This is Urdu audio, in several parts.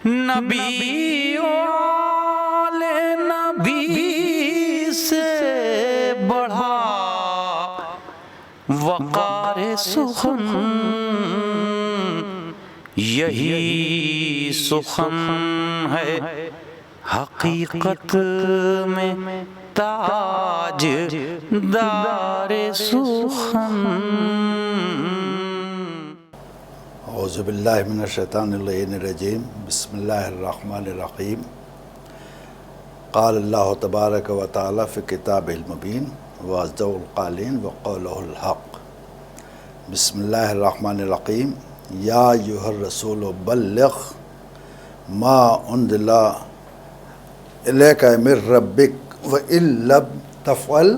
نبی والے نبی سے بڑھا وقار سخن، یہی سخن ہے حقیقت میں تاج دار سخن۔ اعوذ باللہ من الشیطان الرجیم، بسم اللہ الرحمن الرحیم۔ قال اللہ تبارک و تعالی فی کتابہ المبین واصدق القائلین وقولہ الحق۔ بسم اللہ الرحمن الرحیم۔ یا ایھا الرسول بلغ ما انزل الیک من ربک وان لم تفعل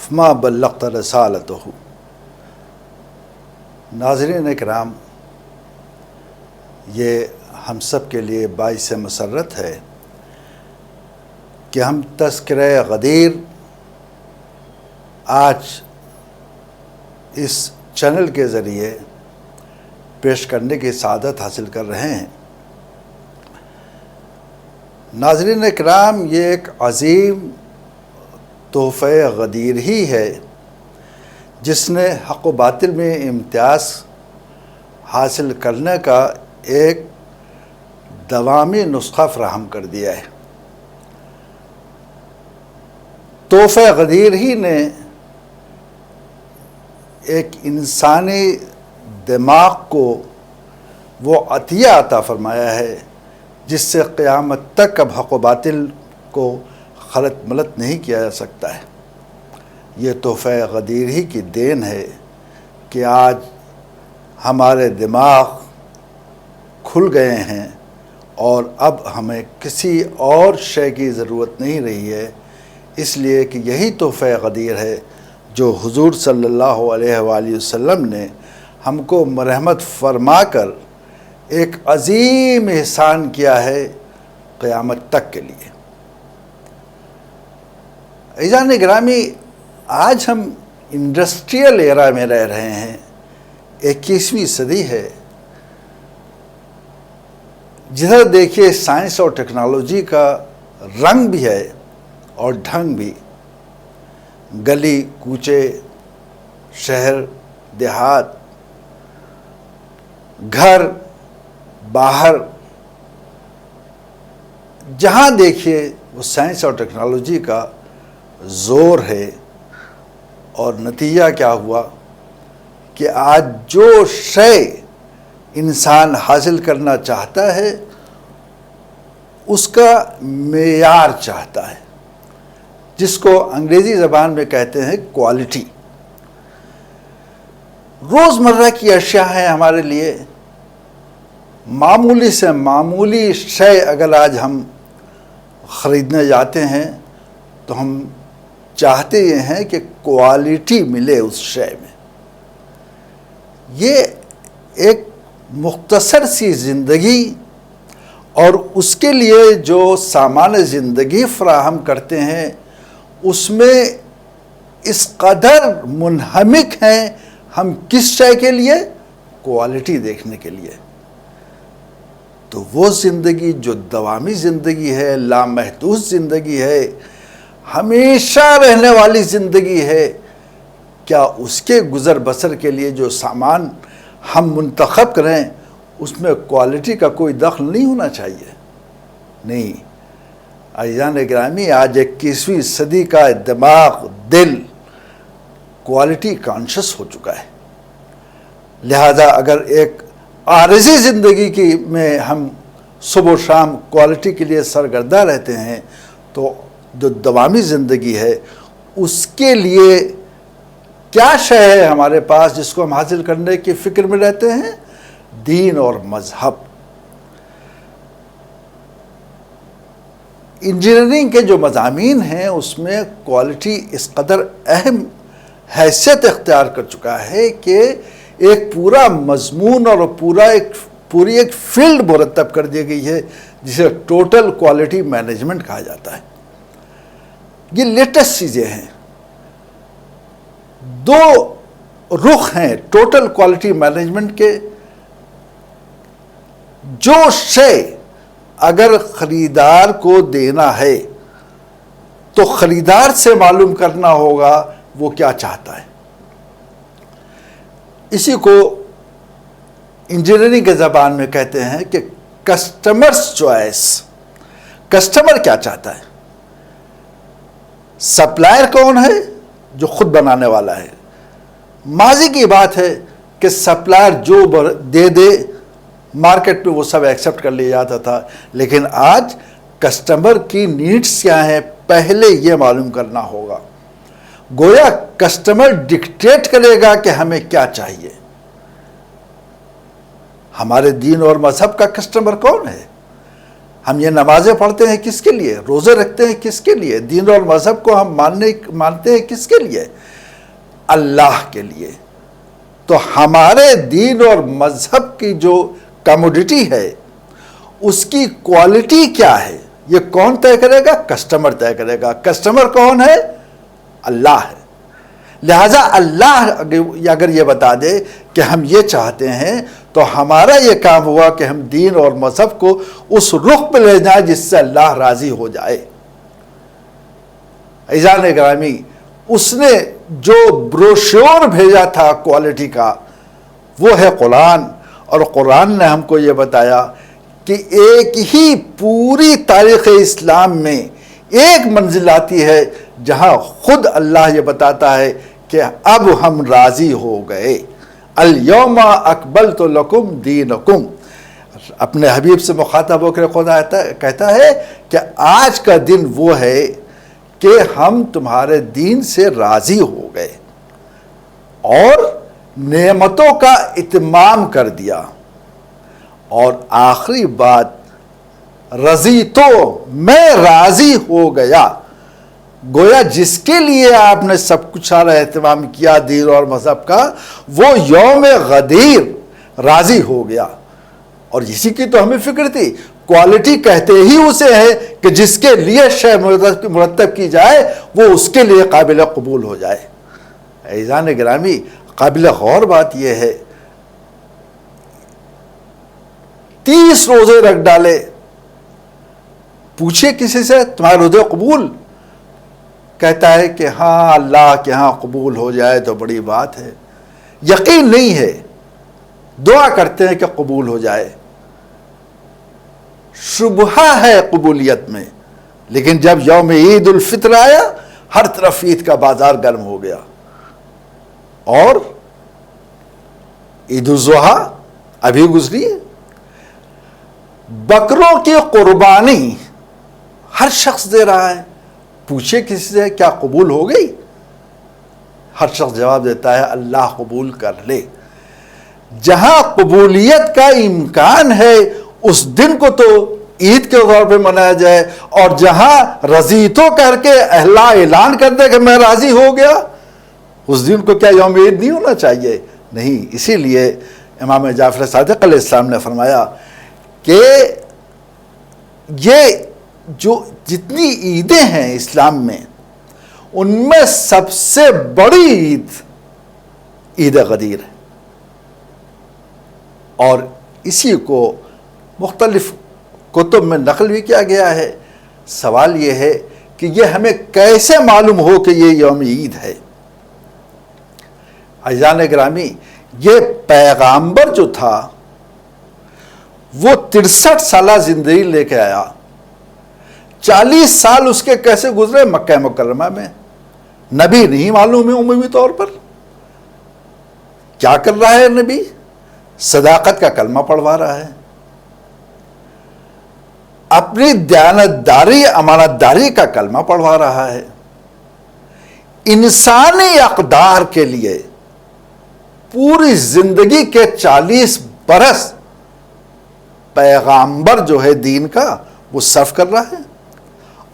فما بلغت رسالتہ۔ ناظرین اکرام، یہ ہم سب کے لیے باعث مسرت ہے کہ ہم تذکرہ غدیر آج اس چینل کے ذریعے پیش کرنے کی سعادت حاصل کر رہے ہیں۔ ناظرین اکرام، یہ ایک عظیم تحفہ غدیر ہی ہے جس نے حق و باطل میں امتیاز حاصل کرنے کا ایک دوامی نسخہ فراہم کر دیا ہے۔ تحفہ غدیر ہی نے ایک انسانی دماغ کو وہ عطیہ عطا فرمایا ہے جس سے قیامت تک اب حق و باطل کو خلط ملط نہیں کیا جا سکتا ہے۔ یہ تحفہ غدیر ہی کی دین ہے کہ آج ہمارے دماغ کھل گئے ہیں اور اب ہمیں کسی اور شے کی ضرورت نہیں رہی ہے، اس لیے کہ یہی تحفہ غدیر ہے جو حضور صلی اللہ علیہ وآلہ وسلم نے ہم کو مرحمت فرما کر ایک عظیم احسان کیا ہے قیامت تک کے لیے۔ عزیزان گرامی، آج ہم انڈسٹریل ایرا میں رہ رہے ہیں، 21ویں صدی ہے۔ جدھر دیکھیے سائنس اور ٹیکنالوجی کا رنگ بھی ہے اور ڈھنگ بھی۔ گلی کوچے، شہر دیہات، گھر باہر، جہاں دیکھیے وہ سائنس اور ٹیکنالوجی کا زور ہے۔ اور نتیجہ کیا ہوا کہ آج جو شے انسان حاصل کرنا چاہتا ہے اس کا معیار چاہتا ہے، جس کو انگریزی زبان میں کہتے ہیں کوالٹی۔ روزمرہ کی اشیاء ہیں ہمارے لیے، معمولی سے معمولی شے اگر آج ہم خریدنے جاتے ہیں تو ہم چاہتے یہ ہیں کہ کوالٹی ملے اس شے میں۔ یہ ایک مختصر سی زندگی اور اس کے لیے جو سامان زندگی فراہم کرتے ہیں اس میں اس قدر منہمک ہیں ہم کس شے کے لیے؟ کوالٹی دیکھنے کے لیے۔ تو وہ زندگی جو دوامی زندگی ہے، لامحدود زندگی ہے، ہمیشہ رہنے والی زندگی ہے، کیا اس کے گزر بسر کے لیے جو سامان ہم منتخب کریں اس میں کوالٹی کا کوئی دخل نہیں ہونا چاہیے؟ نہیں۔ عزیزان گرامی، آج 21ویں صدی کا دماغ، دل کوالٹی کانشس ہو چکا ہے۔ لہذا اگر ایک عارضی زندگی میں ہم صبح و شام کوالٹی کے لیے سرگردہ رہتے ہیں تو جو دوامی زندگی ہے اس کے لیے کیا شے ہے ہمارے پاس جس کو ہم حاصل کرنے کی فکر میں رہتے ہیں؟ دین اور مذہب۔ انجینئرنگ کے جو مضامین ہیں اس میں کوالٹی اس قدر اہم حیثیت اختیار کر چکا ہے کہ ایک پورا مضمون اور پوری ایک فیلڈ مرتب کر دی گئی ہے جسے ٹوٹل کوالٹی مینجمنٹ کہا جاتا ہے۔ یہ لیٹسٹ چیزیں ہیں۔ دو رخ ہیں ٹوٹل کوالٹی مینجمنٹ کے۔ جو شے اگر خریدار کو دینا ہے تو خریدار سے معلوم کرنا ہوگا وہ کیا چاہتا ہے. اسی کو انجینئرنگ کے زبان میں کہتے ہیں کہ کسٹمرز چوائس. کسٹمر کیا چاہتا ہے؟ سپلائر کون ہے؟ جو خود بنانے والا ہے. ماضی کی بات ہے کہ سپلائر جو دے دے مارکیٹ پہ وہ سب ایکسیپٹ کر لیا جاتا تھا، لیکن آج کسٹمر کی نیڈز کیا ہیں پہلے یہ معلوم کرنا ہوگا. گویا کسٹمر ڈکٹیٹ کرے گا کہ ہمیں کیا چاہیے. ہمارے دین اور مذہب کا کسٹمر کون ہے؟ ہم یہ نمازیں پڑھتے ہیں کس کے لیے؟ روزے رکھتے ہیں کس کے لیے؟ دین اور مذہب کو ہم مانتے ہیں کس کے لیے؟ اللہ کے لیے. تو ہمارے دین اور مذہب کی جو کموڈٹی ہے اس کی کوالٹی کیا ہے یہ کون طے کرے گا؟ کسٹمر طے کرے گا. کسٹمر کون ہے؟ اللہ ہے. لہذا اللہ اگر یہ بتا دے کہ ہم یہ چاہتے ہیں تو ہمارا یہ کام ہوا کہ ہم دین اور مذہب کو اس رخ پہ لے جائیں جس سے اللہ راضی ہو جائے. عزیزان گرامی، اس نے جو بروشور بھیجا تھا کوالٹی کا وہ ہے قرآن. اور قرآن نے ہم کو یہ بتایا کہ ایک ہی پوری تاریخ اسلام میں ایک منزل آتی ہے جہاں خود اللہ یہ بتاتا ہے کہ اب ہم راضی ہو گئے. الیوم اکملت لکم دینکم. اپنے حبیب سے مخاطب ہو کر خدا کہتا ہے کہ آج کا دن وہ ہے کہ ہم تمہارے دین سے راضی ہو گئے اور نعمتوں کا اتمام کر دیا. اور آخری بات رضی تو میں راضی ہو گیا. گویا جس کے لیے آپ نے سب کچھ سارا اہتمام کیا دین اور مذہب کا وہ یوم غدیر راضی ہو گیا. اور اسی کی تو ہمیں فکر تھی. کوالٹی کہتے ہی اسے ہے کہ جس کے لیے شے مرتب کی جائے وہ اس کے لیے قابل قبول ہو جائے. عزیزان گرامی، قابل غور بات یہ ہے 30 روزے رکھ ڈالے. پوچھے کسی سے تمہارے روزے قبول؟ کہتا ہے کہ ہاں اللہ کے ہاں قبول ہو جائے تو بڑی بات ہے. یقین نہیں ہے، دعا کرتے ہیں کہ قبول ہو جائے. شبہ ہے قبولیت میں. لیکن جب یوم عید الفطر آیا ہر طرف عید کا بازار گرم ہو گیا. اور عید الاضحیٰ ابھی گزری ہے. بکروں کی قربانی ہر شخص دے رہا ہے. پوچھے کسی سے کیا قبول ہو گئی؟ ہر شخص جواب دیتا ہے اللہ قبول کر لے. جہاں قبولیت کا امکان ہے اس دن کو تو عید کے طور پہ منایا جائے، اور جہاں رضیتو کر کے اللہ اعلان کر دے کہ میں راضی ہو گیا اس دن کو کیا یوم عید نہیں ہونا چاہیے؟ نہیں. اسی لیے امام جعفر صادق علیہ السلام نے فرمایا کہ یہ جو جتنی عیدیں ہیں اسلام میں ان میں سب سے بڑی عید غدیر ہے. اور اسی کو مختلف کتب میں نقل بھی کیا گیا ہے. سوال یہ ہے کہ یہ ہمیں کیسے معلوم ہو کہ یہ یوم عید ہے؟ عزیزان گرامی، یہ پیغامبر جو تھا وہ 63 سالہ زندگی لے کے آیا. 40 سال اس کے کیسے گزرے مکہ مکرمہ میں؟ نبی نہیں معلوم ہے عمومی طور پر. کیا کر رہا ہے نبی؟ صداقت کا کلمہ پڑھوا رہا ہے. اپنی دیانتداری امانت داری کا کلمہ پڑھوا رہا ہے. انسانی اقدار کے لیے پوری زندگی کے 40 برس پیغامبر جو ہے دین کا وہ صرف کر رہا ہے،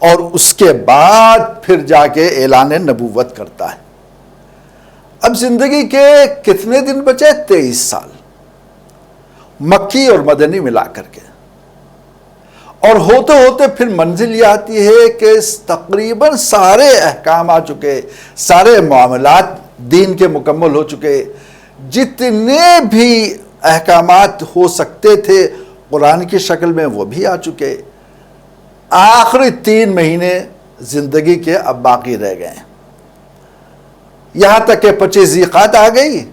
اور اس کے بعد پھر جا کے اعلان نبوت کرتا ہے. اب زندگی کے کتنے دن بچے؟ 23 سال مکی اور مدنی ملا کر کے. اور ہوتے ہوتے پھر منزل یہ آتی ہے کہ تقریباً سارے احکام آ چکے، سارے معاملات دین کے مکمل ہو چکے، جتنے بھی احکامات ہو سکتے تھے قرآن کی شکل میں وہ بھی آ چکے، آخری 3 مہینے زندگی کے اب باقی رہ گئے ہیں، یہاں تک کہ 25 ذی-قعدہ آ گئی،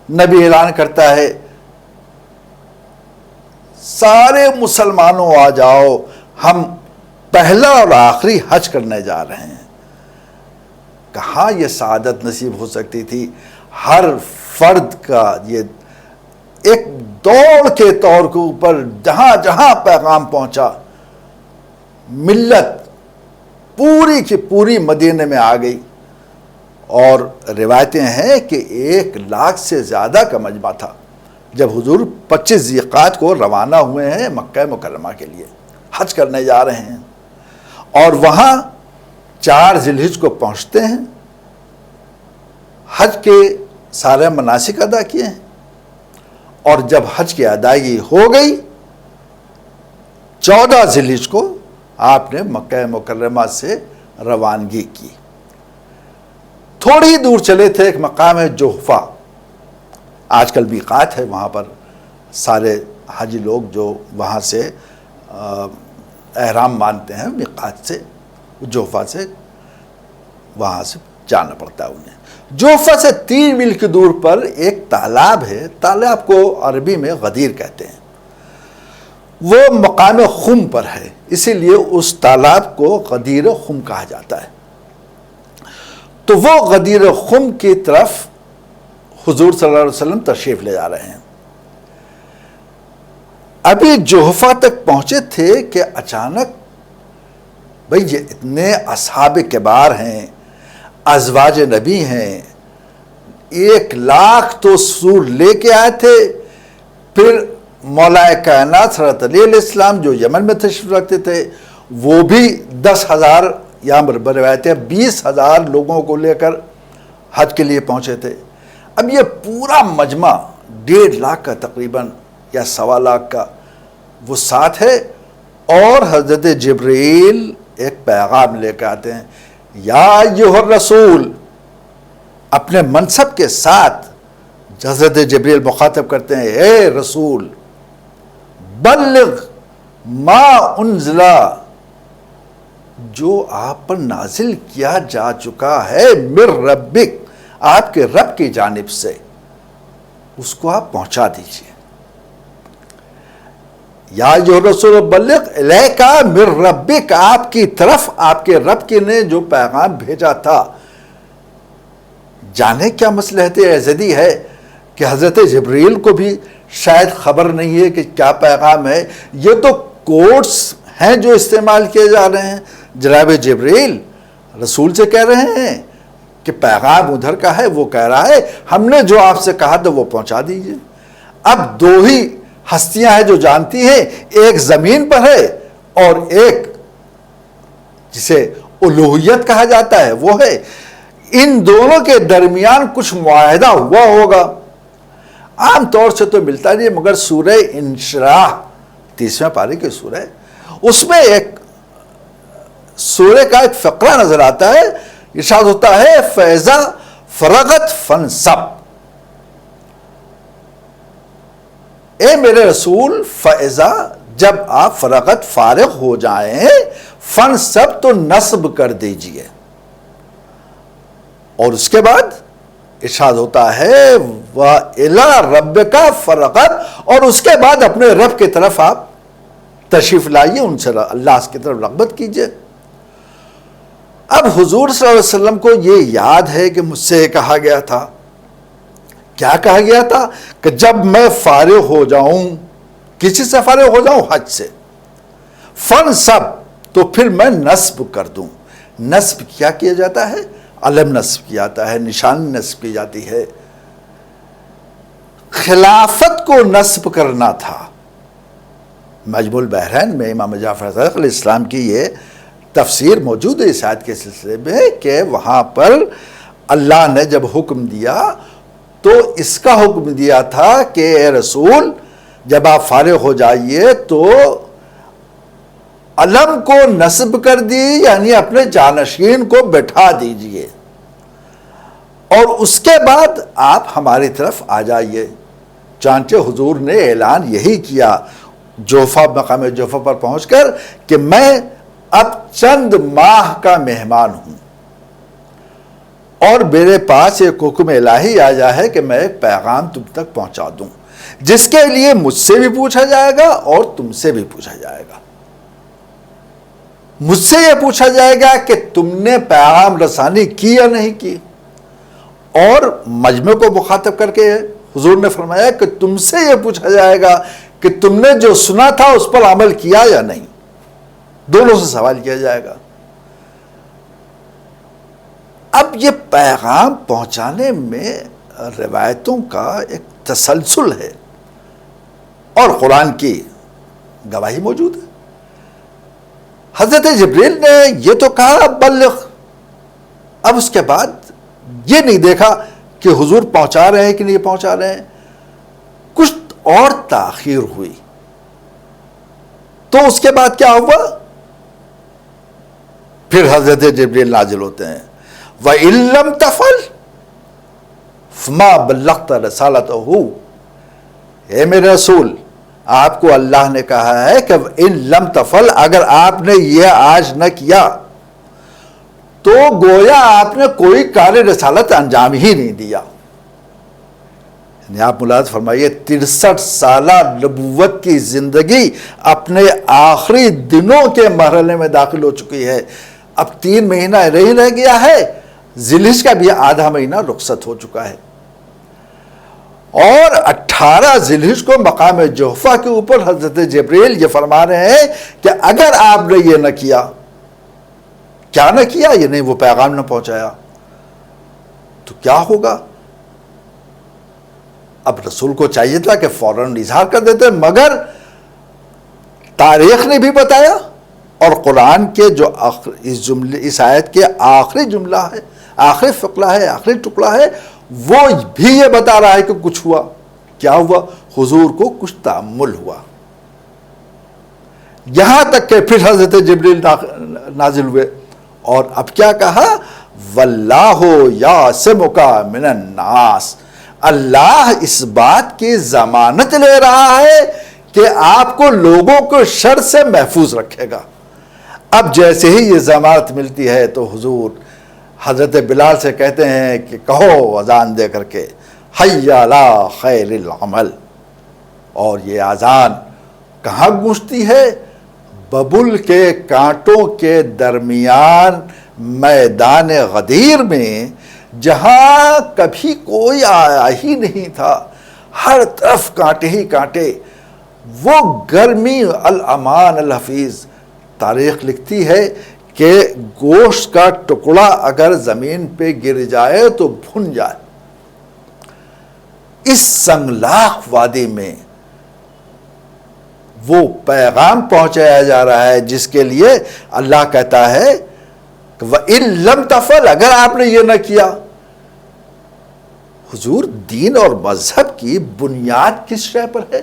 نبی اعلان کرتا ہے سارے مسلمانوں آ جاؤ، ہم پہلا اور آخری حج کرنے جا رہے ہیں۔ کہاں یہ سعادت نصیب ہو سکتی تھی؟ ہر فرد کا یہ ایک دوڑ کے طور کے اوپر جہاں جہاں پیغام پہنچا، ملت پوری کی پوری مدینے میں آ گئی، اور روایتیں ہیں کہ 1 لاکھ سے زیادہ کا مجمع تھا جب حضور 25 ذی-قعدہ کو روانہ ہوئے ہیں مکہ مکرمہ کے لیے، حج کرنے جا رہے ہیں، اور وہاں 4 ذی الحجہ کو پہنچتے ہیں، حج کے سارے مناسک ادا کیے ہیں، اور جب حج کی ادائیگی ہو گئی 14 ذی الحجہ کو آپ نے مکہ مکرمہ سے روانگی کی۔ تھوڑی دور چلے تھے، ایک مقام ہے جحفہ، آج کل میقات ہے وہاں پر، سارے حاجی لوگ جو وہاں سے احرام مانتے ہیں میقات سے، جحفہ سے وہاں سے جانا پڑتا ہے انہیں۔ جحفہ سے 3 میل کی دور پر ایک تالاب ہے، تالاب کو عربی میں غدیر کہتے ہیں، وہ مقام خم پر ہے، اسی لیے اس تالاب کو غدیر خم کہا جاتا ہے۔ تو وہ غدیر خم کی طرف حضور صلی اللہ علیہ وسلم تشریف لے جا رہے ہیں۔ ابھی جحفہ تک پہنچے تھے کہ اچانک، بھئی یہ اتنے اصحاب کبار ہیں، ازواج نبی ہیں، 1 لاکھ تو سور لے کے آئے تھے، پھر مولا کائنات حضرت علی علیہ السلام جو یمن میں تشریف رکھتے تھے وہ بھی 10,000 یا روایتیں 20,000 لوگوں کو لے کر حج کے لیے پہنچے تھے۔ اب یہ پورا مجمع 1.5 لاکھ کا تقریباً یا 1.25 لاکھ کا وہ ساتھ ہے، اور حضرت جبرائیل ایک پیغام لے کے آتے ہیں، یا ایھا الرسول، اپنے منصب کے ساتھ حضرت جبرائیل مخاطب کرتے ہیں، اے رسول بلغ ما انزل، جو آپ پر نازل کیا جا چکا ہے من ربک، آپ کے رب کی جانب سے، اس کو آپ پہنچا دیجئے۔ یا ایھا الرسول بلغ الیک من ربک، آپ کی طرف آپ کے رب کے نے جو پیغام بھیجا تھا۔ جانے کیا مصلحت ازلی ہے کہ حضرت جبرائیل کو بھی شاید خبر نہیں ہے کہ کیا پیغام ہے، یہ تو کوڈز ہیں جو استعمال کیے جا رہے ہیں۔ جناب جبرائیل رسول سے کہہ رہے ہیں کہ پیغام ادھر کا ہے، وہ کہہ رہا ہے ہم نے جو آپ سے کہا تھا وہ پہنچا دیجئے۔ اب 2 ہی ہستیاں ہیں جو جانتی ہیں، ایک زمین پر ہے اور ایک جسے الوہیت کہا جاتا ہے وہ ہے، ان دونوں کے درمیان کچھ معاہدہ ہوا ہوگا، عام طور سے تو ملتا نہیں، مگر سورہ انشراح 30ویں پارے کی سورہ، اس میں ایک سورہ کا ایک فقرہ نظر آتا ہے، ارشاد ہوتا ہے فَإِذَا فَرَغَتْ فَانْصَبْ، اے میرے رسول فَإِذَا، جب آپ فرغت فارغ ہو جائیں، فَانْصَبْ، تو نصب کر دیجئے، اور اس کے بعد ارشاد ہوتا ہے وَإِلَىٰ رَبِّكَ فَارْغَب، اور اس کے بعد اپنے رب کی طرف آپ تشریف لائیے، ان سے اللہ کی طرف رغبت کیجئے۔ اب حضور صلی اللہ علیہ وسلم کو یہ یاد ہے کہ مجھ سے کہا گیا تھا، کیا کہا گیا تھا کہ جب میں فارغ ہو جاؤں، کسی سے فارغ ہو جاؤں، حج سے، فَانْصَبْ، تو پھر میں نصب کر دوں۔ نصب کیا کیا جاتا ہے؟ علم نصب کیا جاتا ہے، نشان نصب کی جاتی ہے۔ خلافت کو نصب کرنا تھا۔ مجموع البحرین میں امام جعفر صادق علیہ السلام کی یہ تفسیر موجود ہے اس آیت کے سلسلے میں، کہ وہاں پر اللہ نے جب حکم دیا تو اس کا حکم دیا تھا کہ اے رسول جب آپ فارغ ہو جائیے تو علم کو نصب کر دی، یعنی اپنے جانشین کو بٹھا دیجئے، اور اس کے بعد آپ ہماری طرف آ جائیے۔ چانچہ حضور نے اعلان یہی کیا، جوفا، مقام جوفا پر پہنچ کر کہ میں اب چند ماہ کا مہمان ہوں اور میرے پاس ایک حکم الہی آیا ہے کہ میں ایک پیغام تم تک پہنچا دوں، جس کے لیے مجھ سے بھی پوچھا جائے گا اور تم سے بھی پوچھا جائے گا۔ مجھ سے یہ پوچھا جائے گا کہ تم نے پیغام رسانی کی یا نہیں کی، اور مجمع کو مخاطب کر کے حضور نے فرمایا کہ تم سے یہ پوچھا جائے گا کہ تم نے جو سنا تھا اس پر عمل کیا یا نہیں۔ دونوں سے سوال کیا جائے گا۔ اب یہ پیغام پہنچانے میں روایتوں کا ایک تسلسل ہے اور قرآن کی گواہی موجود ہے۔ حضرت جبریل نے یہ تو کہا بلغ، اب اس کے بعد یہ نہیں دیکھا کہ حضور پہنچا رہے ہیں کہ نہیں پہنچا رہے ہیں، کچھ اور تاخیر ہوئی۔ تو اس کے بعد کیا ہوا؟ پھر حضرت جبریل نازل ہوتے ہیں، وَإِن لَمْ تَفْعَلْ فَمَا بَلَّغْتَ رِسَالَتَهُ، اے میرے رسول، آپ کو اللہ نے کہا ہے کہ ان لم تفعل، اگر آپ نے یہ آج نہ کیا تو گویا آپ نے کوئی کار رسالت انجام ہی نہیں دیا۔ یعنی آپ ملاحظہ فرمائیے 63 سالہ نبوت کی زندگی اپنے آخری دنوں کے مرحلے میں داخل ہو چکی ہے۔ اب 3 مہینہ نہیں رہ گیا ہے، ذی الحجہ کا بھی آدھا مہینہ رخصت ہو چکا ہے، اور 18 ذی الحجہ کو مقام جوفا کے اوپر حضرت جبریل یہ فرما رہے ہیں کہ اگر آپ نے یہ نہ کیا، کیا نہ کیا، یہ نہیں وہ پیغام نہ پہنچایا، تو کیا ہوگا؟ اب رسول کو چاہیے تھا کہ فوراً اظہار کر دیتے، مگر تاریخ نے بھی بتایا، اور قرآن کے جو اس آیت کے آخری جملہ ہے، آخری فقرہ ہے، آخری ٹکڑا ہے، وہ بھی یہ بتا رہا ہے کہ کچھ ہوا۔ کیا ہوا؟ حضور کو کچھ تأمل ہوا، یہاں تک کہ پھر حضرت جبریل نازل ہوئے، اور اب کیا کہا؟ وَاللَّهُ يَعْصِمُكَ مِنَ النَّاسِ، اللہ اس بات کی ضمانت لے رہا ہے کہ آپ کو لوگوں کو شر سے محفوظ رکھے گا۔ اب جیسے ہی یہ ضمانت ملتی ہے تو حضور حضرت بلال سے کہتے ہیں کہ کہو اذان دے کر کے، حی علی خیر العمل، اور یہ اذان کہاں گونجتی ہے؟ ببل کے کانٹوں کے درمیان میدان غدیر میں، جہاں کبھی کوئی آیا ہی نہیں تھا، ہر طرف کانٹے ہی کانٹے، وہ گرمی الامان الحفیظ۔ تاریخ لکھتی ہے کہ گوشت کا ٹکڑا اگر زمین پہ گر جائے تو بھن جائے۔ اس سنگلاخ وادی میں وہ پیغام پہنچایا جا رہا ہے جس کے لیے اللہ کہتا ہے کہ وَإِن لَمْ تَفْعَلْ، اگر آپ نے یہ نہ کیا۔ حضور دین اور مذہب کی بنیاد کس شے پر ہے؟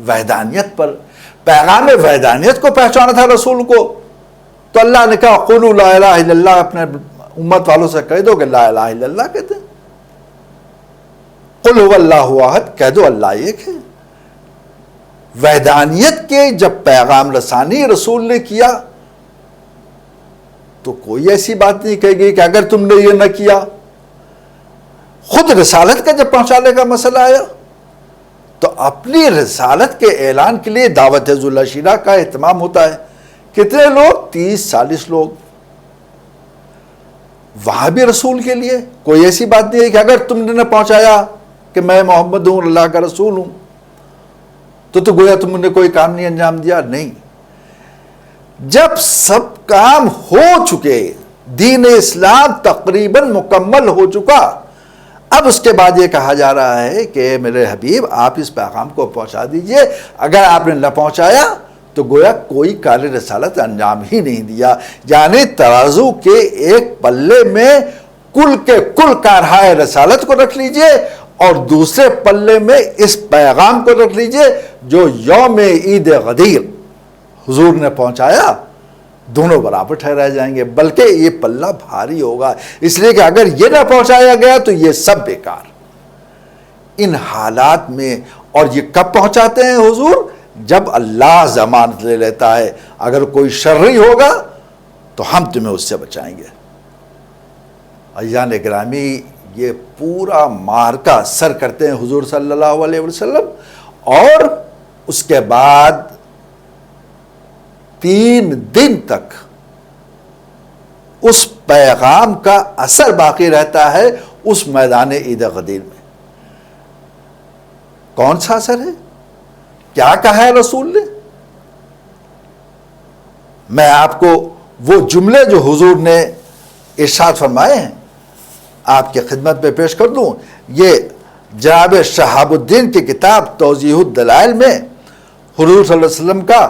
وحدانیت پر۔ پیغام وحدانیت کو پہنچانا تھا رسول کو، تو اللہ نے کہا قولوا لا الہ الا اللہ، اپنے امت والوں سے کہہ دو کہ لا الہ الا اللہ کہتے ہیں، قل هو اللہ احد، کہہ دو اللہ ایک ہے۔ وحدانیت کے جب پیغام رسانی رسول نے کیا تو کوئی ایسی بات نہیں کہے گی کہ اگر تم نے یہ نہ کیا۔ خود رسالت کا جب پہنچانے کا مسئلہ آیا تو اپنی رسالت کے اعلان کے لیے دعوت ذو العشیرہ کا اہتمام ہوتا ہے۔ کتنے لوگ؟ 30-40 لوگ۔ وہاں بھی رسول کے لیے کوئی ایسی بات نہیں ہے کہ اگر تم نے نہ پہنچایا کہ میں محمد ہوں، اللہ کا رسول ہوں، تو گویا تم نے کوئی کام نہیں انجام دیا۔ نہیں، جب سب کام ہو چکے، دین اسلام تقریباً مکمل ہو چکا، اب اس کے بعد یہ کہا جا رہا ہے کہ میرے حبیب آپ اس پیغام کو پہنچا دیجئے، اگر آپ نے نہ پہنچایا تو گویا کوئی کار رسالت انجام ہی نہیں دیا۔ یعنی ترازو کے ایک پلے میں کل کے کل کارہائے رسالت کو رکھ لیجئے، اور دوسرے پلے میں اس پیغام کو رکھ لیجئے جو یوم عید غدیر حضور نے پہنچایا، دونوں برابر ٹھہرائے جائیں گے، بلکہ یہ پلہ بھاری ہوگا، اس لیے کہ اگر یہ نہ پہنچایا گیا تو یہ سب بیکار۔ ان حالات میں، اور یہ کب پہنچاتے ہیں حضور؟ جب اللہ ضمانت لے لیتا ہے اگر کوئی شرری ہوگا تو ہم تمہیں اس سے بچائیں گے۔ عزیزان گرامی، یہ پورا معرکہ سر کرتے ہیں حضور صلی اللہ علیہ وسلم، اور اس کے بعد 3 دن تک اس پیغام کا اثر باقی رہتا ہے اس میدان عید غدیر میں۔ کون سا اثر ہے؟ کیا کہا ہے رسول نے؟ میں آپ کو وہ جملے جو حضور نے ارشاد فرمائے ہیں آپ کی خدمت میں پیش کر دوں۔ یہ جناب شہاب الدین کی کتاب توضیح الدلائل میں حضور صلی اللہ علیہ وسلم کا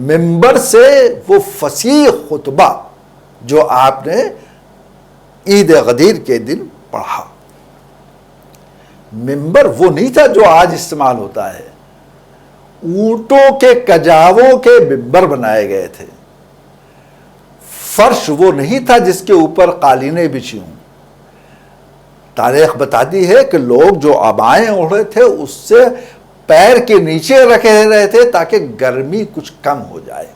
ممبر سے وہ فصیح خطبہ جو آپ نے عید غدیر کے دن پڑھا۔ ممبر وہ نہیں تھا جو آج استعمال ہوتا ہے، اونٹوں کے کجاووں کے ممبر بنائے گئے تھے۔ فرش وہ نہیں تھا جس کے اوپر قالینیں بچھی ہوں۔ تاریخ بتاتی ہے کہ لوگ جو عبائیں اوڑھے تھے اس سے پیر کے نیچے رکھے رہے تھے تاکہ گرمی کچھ کم ہو جائے۔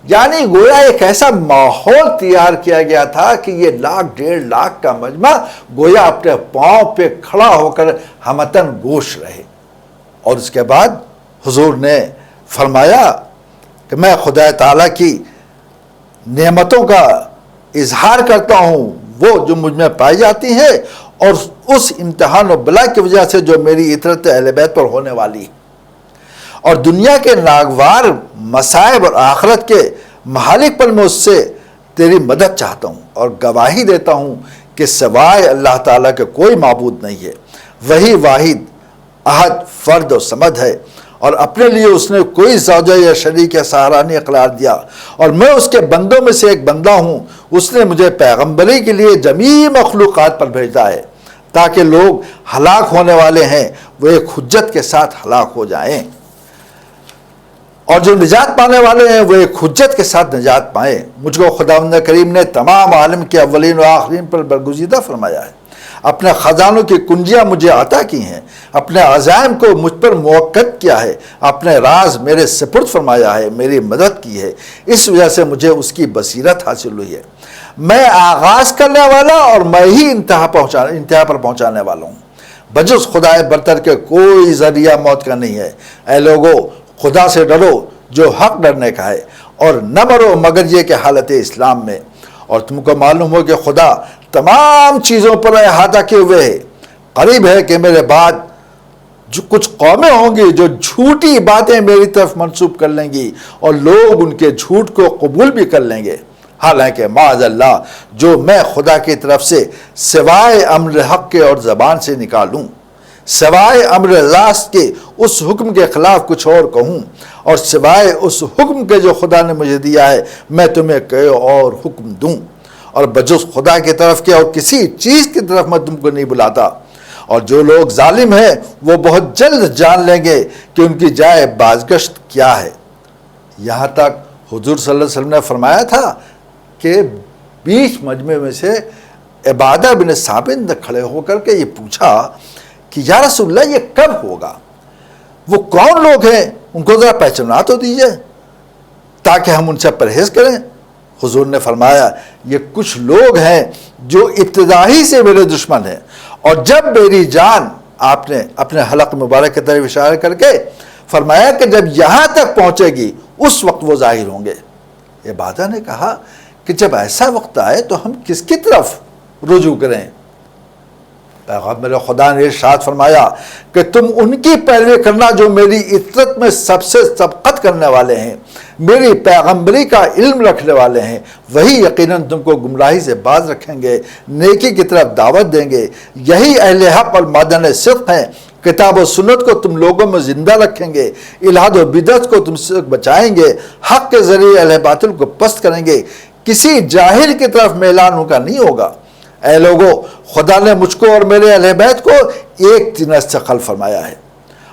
یعنی گویا ایک ایسا ماحول تیار کیا گیا تھا کہ یہ 1,00,000-1,50,000 کا مجمع گویا اپنے پاؤں پہ کھڑا ہو کر ہمتن گوش رہے۔ اور اس کے بعد حضور نے فرمایا کہ میں خدا تعالیٰ کی نعمتوں کا اظہار کرتا ہوں وہ جو مجھ میں پائی جاتی ہیں، اور اس امتحان و بلا کی وجہ سے جو میری اطرت اہل بیت پر ہونے والی، اور دنیا کے ناگوار مصائب اور آخرت کے مہالک پر میں اس سے تیری مدد چاہتا ہوں، اور گواہی دیتا ہوں کہ سوائے اللہ تعالیٰ کے کوئی معبود نہیں ہے، وہی واحد احد فرد و صمد ہے، اور اپنے لیے اس نے کوئی زوجہ یا شریک یا سہارا نہیں قرار دیا، اور میں اس کے بندوں میں سے ایک بندہ ہوں۔ اس نے مجھے پیغمبری کے لیے جمیع مخلوقات پر بھیجا ہے تاکہ لوگ ہلاک ہونے والے ہیں وہ ایک حجت کے ساتھ ہلاک ہو جائیں، اور جو نجات پانے والے ہیں وہ ایک حجت کے ساتھ نجات پائیں۔ مجھ کو خداوند کریم نے تمام عالم کے اولین و آخرین پر برگزیدہ فرمایا ہے، اپنے خزانوں کی کنجیاں مجھے عطا کی ہیں، اپنے عزائم کو مجھ پر موقت کیا ہے، اپنے راز میرے سپرد فرمایا ہے، میری مدد کی ہے، اس وجہ سے مجھے اس کی بصیرت حاصل ہوئی ہے۔ میں آغاز کرنے والا اور میں ہی انتہا پر پہنچانے والا ہوں، بجز خدا برتر کے کوئی ذریعہ موت کا نہیں ہے۔ اے لوگو، خدا سے ڈرو جو حق ڈرنے کا ہے، اور نہ مرو مگر یہ کہ حالت اسلام میں، اور تم کو معلوم ہو کہ خدا تمام چیزوں پر احاطہ کیے ہوئے ہے۔ قریب ہے کہ میرے بعد جو کچھ قومیں ہوں گی جو جھوٹی باتیں میری طرف منسوب کر لیں گی، اور لوگ ان کے جھوٹ کو قبول بھی کر لیں گے، حالانکہ معاذ اللہ جو میں خدا کی طرف سے سوائے امر حق کے اور زبان سے نکالوں، سوائے امر راست کے اس حکم کے خلاف کچھ اور کہوں، اور سوائے اس حکم کے جو خدا نے مجھے دیا ہے میں تمہیں کوئی اور حکم دوں، اور بجز خدا کی طرف کے اور کسی چیز کی طرف میں تم کو نہیں بلاتا۔ اور جو لوگ ظالم ہیں وہ بہت جلد جان لیں گے کہ ان کی جائے بازگشت کیا ہے۔ یہاں تک حضور صلی اللہ علیہ وسلم نے فرمایا تھا کہ بیچ مجمع میں سے عبادہ بن ثابت نے کھڑے ہو کر کے یہ پوچھا کہ یا رسول اللہ یہ کب ہوگا؟ وہ کون لوگ ہیں؟ ان کو ذرا پہچانا تو دیجئے تاکہ ہم ان سے پرہیز کریں۔ حضور نے فرمایا یہ کچھ لوگ ہیں جو ابتدائی سے میرے دشمن ہیں، اور جب میری جان، آپ نے اپنے حلق مبارک کی طرف اشارہ کر کے فرمایا کہ جب یہاں تک پہنچے گی اس وقت وہ ظاہر ہوں گے۔ عبادہ نے کہا کہ جب ایسا وقت آئے تو ہم کس کی طرف رجوع کریں؟ پیغمبر خدا نے ارشاد فرمایا کہ تم ان کی پیروی کرنا جو میری عطرت میں سب سے سبقت کرنے والے ہیں، میری پیغمبری کا علم رکھنے والے ہیں، وہی یقیناً تم کو گمراہی سے باز رکھیں گے، نیکی کی طرف دعوت دیں گے۔ یہی اہل حق اور مادن صدق ہیں، کتاب و سنت کو تم لوگوں میں زندہ رکھیں گے، الہاد و بدعت کو تم سے بچائیں گے، حق کے ذریعے اہل باطل کو پست کریں گے، کسی جاہل کی طرف میلان ان کا نہیں ہوگا۔ اے لوگو، خدا نے مجھ کو اور میرے اہل بیت کو ایک تنت سے خلق فرمایا ہے،